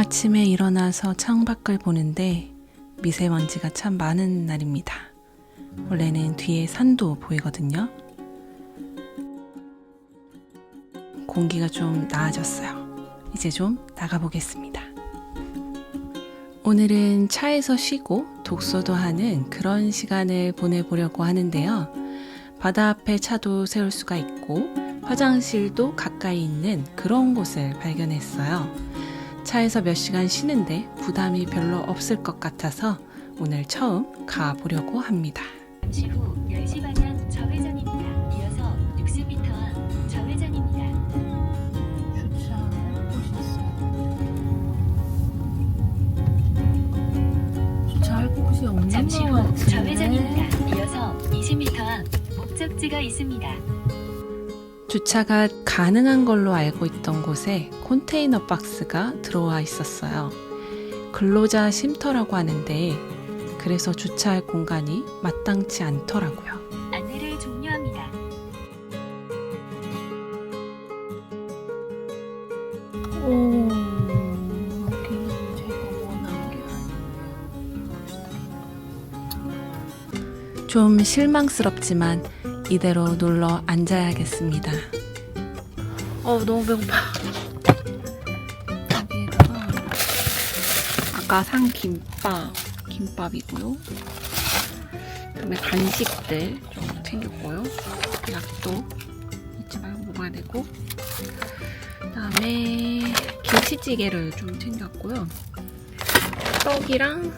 아침에 일어나서 창밖을 보는데 미세먼지가 참 많은 날입니다. 원래는 뒤에 산도 보이거든요. 공기가 좀 나아졌어요. 이제 좀 나가보겠습니다. 오늘은 차에서 쉬고 독서도 하는 그런 시간을 보내보려고 하는데요. 바다 앞에 차도 세울 수가 있고 화장실도 가까이 있는 그런 곳을 발견했어요. 차에서 몇 시간 쉬는데 부담이 별로 없을 것 같아서 오늘 처음 가보려고 합니다. 잠시 후 10시 방향 좌회전입니다. 이어서 60m 앞 좌회전입니다. 주차할 곳이 있어요. 주차할 곳이 없는 잠시 것 후 같은데. 좌회전입니다. 이어서 20m 앞 목적지가 있습니다. 주차가 가능한 걸로 알고 있던 곳에 컨테이너 박스가 들어와 있었어요. 근로자 쉼터라고 하는데 그래서 주차할 공간이 마땅치 않더라고요. 안내를 종료합니다. 오, 여기는 제가 원한 게 아니에요. 좀 실망스럽지만 이대로 눌러 앉아야겠습니다. 너무 배고파. 여기에다가 아까 산 김밥이고요. 그다음에 간식들 좀 챙겼고요. 약도 잊지 말고 먹어야 되고, 그다음에 김치찌개를 좀 챙겼고요. 떡이랑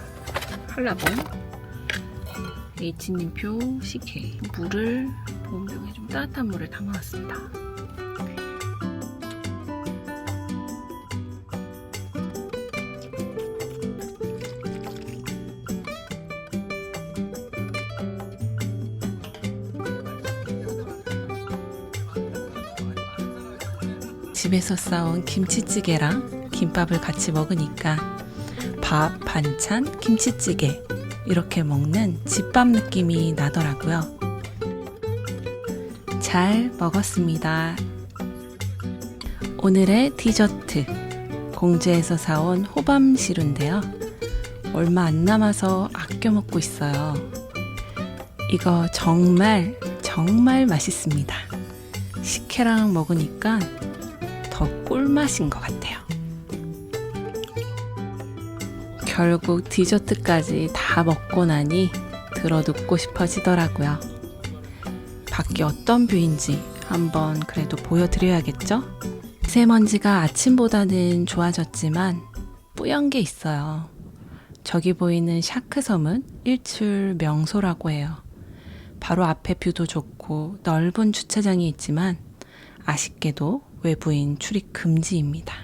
한라봉, H님표 CK, 물을 보온병에 좀 따뜻한 물을 담아왔습니다. 집에서 싸온 김치찌개랑 김밥을 같이 먹으니까 밥, 반찬, 김치찌개 이렇게 먹는 집밥 느낌이 나더라고요. 잘 먹었습니다. 오늘의 디저트, 공주에서 사온 호밤시루인데요. 얼마 안 남아서 아껴 먹고 있어요. 이거 정말 맛있습니다. 식혜랑 먹으니까 더 꿀맛인 것 같아요. 결국 디저트까지 다 먹고 나니 들어 눕고 싶어지더라고요. 밖이 어떤 뷰인지 한번 그래도 보여드려야겠죠? 미세먼지가 아침보다는 좋아졌지만 뿌연 게 있어요. 저기 보이는 샤크섬은 일출 명소라고 해요. 바로 앞에 뷰도 좋고 넓은 주차장이 있지만 아쉽게도 외부인 출입 금지입니다.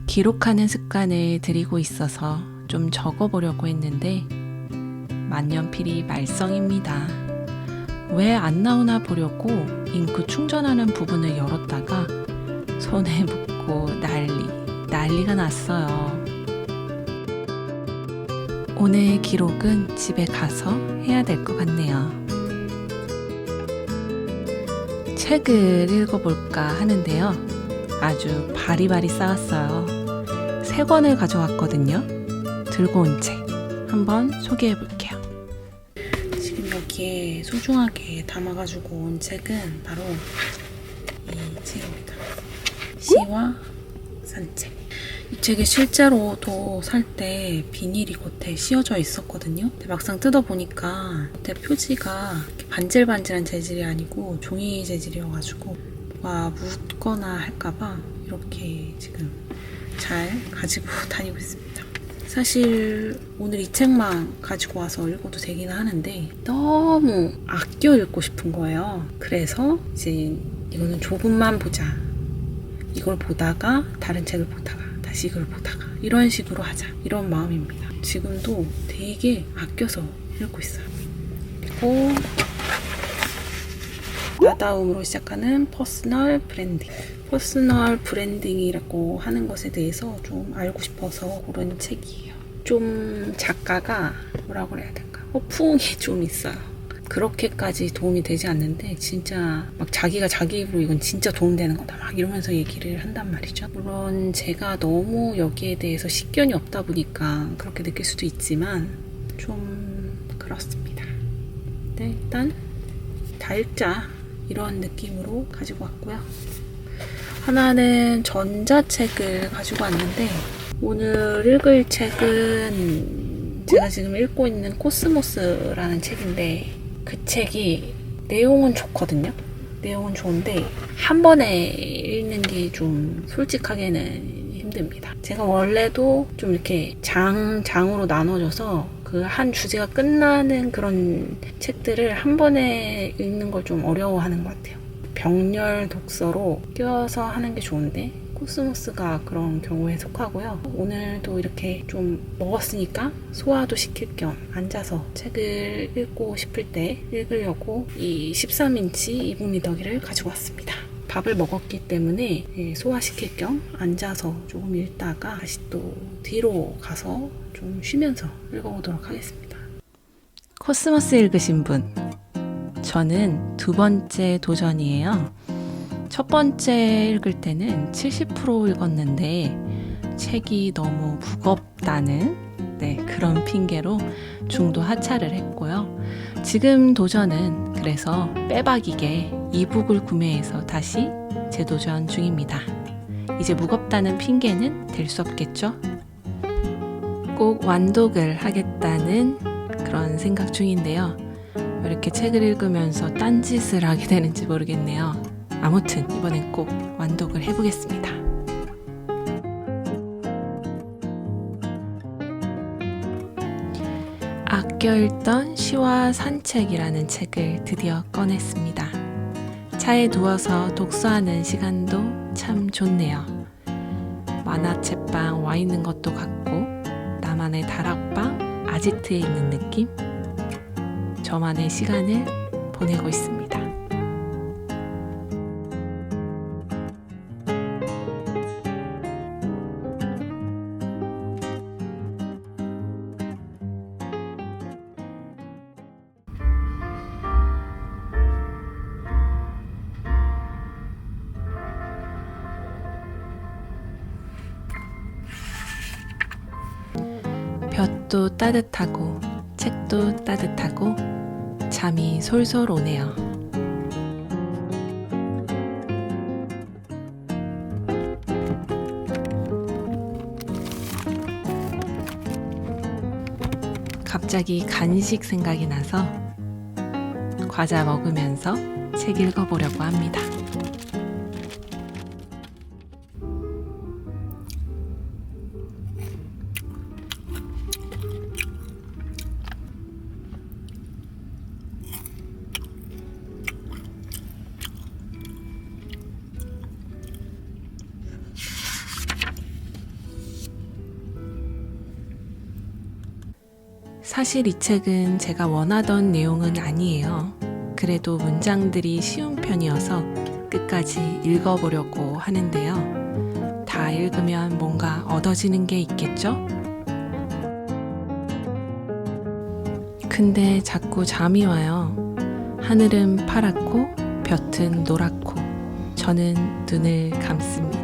기록하는 습관을 들이고 있어서 좀 적어보려고 했는데 만년필이 말썽입니다. 왜 안 나오나 보려고 잉크 충전하는 부분을 열었다가 손에 묻고 난리가 났어요. 오늘 기록은 집에 가서 해야 될 것 같네요. 책을 읽어볼까 하는데요. 아주 바리바리 쌓았어요. 3권을 가져왔거든요. 들고 온 책 한번 소개해 볼게요. 지금 여기에 소중하게 담아가지고 온 책은 바로 이 책입니다. 시와 산책. 이 책이 실제로도 살 때 비닐이 겉에 씌워져 있었거든요. 근데 막상 뜯어보니까 겉에 표지가 반질반질한 재질이 아니고 종이 재질이어가지고 뭐가 묻거나 할까봐 이렇게 지금 잘 가지고 다니고 있습니다. 사실 오늘 이 책만 가지고 와서 읽어도 되긴 하는데 너무 아껴 읽고 싶은 거예요. 그래서 이제 이거는 조금만 보자. 이걸 보다가 다른 책을 보다가 다시 이걸 보다가 이런 식으로 하자. 이런 마음입니다. 지금도 되게 아껴서 읽고 있어요. 그리고 나다움으로 시작하는 퍼스널 브랜딩. 퍼스널 브랜딩이라고 하는 것에 대해서 좀 알고 싶어서 고른 책이에요. 좀 작가가 뭐라고 해야 될까? 호풍이 좀 있어요. 그렇게까지 도움이 되지 않는데 진짜 막 자기가 자기 입으로 이건 진짜 도움되는 거다 막 이러면서 얘기를 한단 말이죠. 물론 제가 너무 여기에 대해서 식견이 없다 보니까 그렇게 느낄 수도 있지만 좀 그렇습니다. 네, 일단 다 읽자 이런 느낌으로 가지고 왔고요. 하나는 전자책을 가지고 왔는데 오늘 읽을 책은 제가 지금 읽고 있는 코스모스라는 책인데 그 책이 내용은 좋거든요. 내용은 좋은데 한 번에 읽는 게 좀 솔직하게는 힘듭니다. 제가 원래도 좀 이렇게 장으로 나눠져서 그 한 주제가 끝나는 그런 책들을 한 번에 읽는 걸 좀 어려워하는 것 같아요. 병렬 독서로 껴서 하는 게 좋은데 코스모스가 그런 경우에 속하고요. 오늘도 이렇게 좀 먹었으니까 소화도 시킬 겸 앉아서 책을 읽고 싶을 때 읽으려고 이 13인치 이북 리더기를 가지고 왔습니다. 밥을 먹었기 때문에 소화시킬 겸 앉아서 조금 읽다가 다시 또 뒤로 가서 좀 쉬면서 읽어보도록 하겠습니다. 코스모스 읽으신 분? 저는 두 번째 도전이에요. 첫 번째 읽을 때는 70% 읽었는데 책이 너무 무겁다는 그런 핑계로 중도 하차를 했고요. 지금 도전은 그래서 빼박이게 이북을 구매해서 다시 재도전 중입니다. 이제 무겁다는 핑계는 될 수 없겠죠? 꼭 완독을 하겠다는 그런 생각 중인데요. 왜 이렇게 책을 읽으면서 딴짓을 하게 되는지 모르겠네요. 아무튼 이번엔 꼭 완독을 해보겠습니다. 아껴 읽던 시와 산책이라는 책을 드디어 꺼냈습니다. 차에 누워서 독서하는 시간도 참 좋네요. 만화책방 와 있는 것도 같고 나만의 다락방 아지트에 있는 느낌? 저만의 시간을 보내고 있습니다. 볕도 따뜻하고 책도 따뜻하고 잠이 솔솔 오네요. 갑자기 간식 생각이 나서 과자 먹으면서 책 읽어보려고 합니다. 사실 이 책은 제가 원하던 내용은 아니에요. 그래도 문장들이 쉬운 편이어서 끝까지 읽어보려고 하는데요. 다 읽으면 뭔가 얻어지는 게 있겠죠? 근데 자꾸 잠이 와요. 하늘은 파랗고 볕은 노랗고 저는 눈을 감습니다.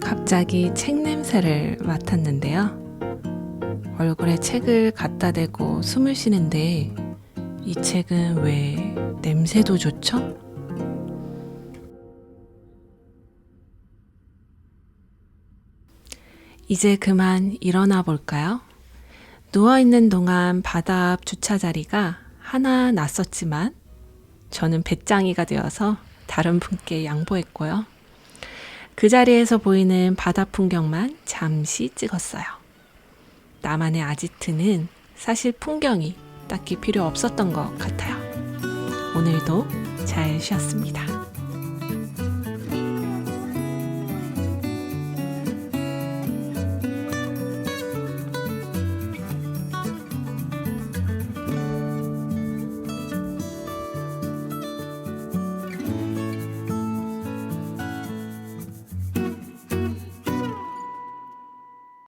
갑자기 책 냄새를 맡았는데요. 얼굴에 책을 갖다 대고 숨을 쉬는데 이 책은 왜 냄새도 좋죠? 이제 그만 일어나 볼까요? 누워있는 동안 바다 앞 주차 자리가 하나 낯섰지만 저는 배짱이가 되어서 다른 분께 양보했고요. 그 자리에서 보이는 바다 풍경만 잠시 찍었어요. 나만의 아지트는 사실 풍경이 딱히 필요 없었던 것 같아요. 오늘도 잘 쉬었습니다.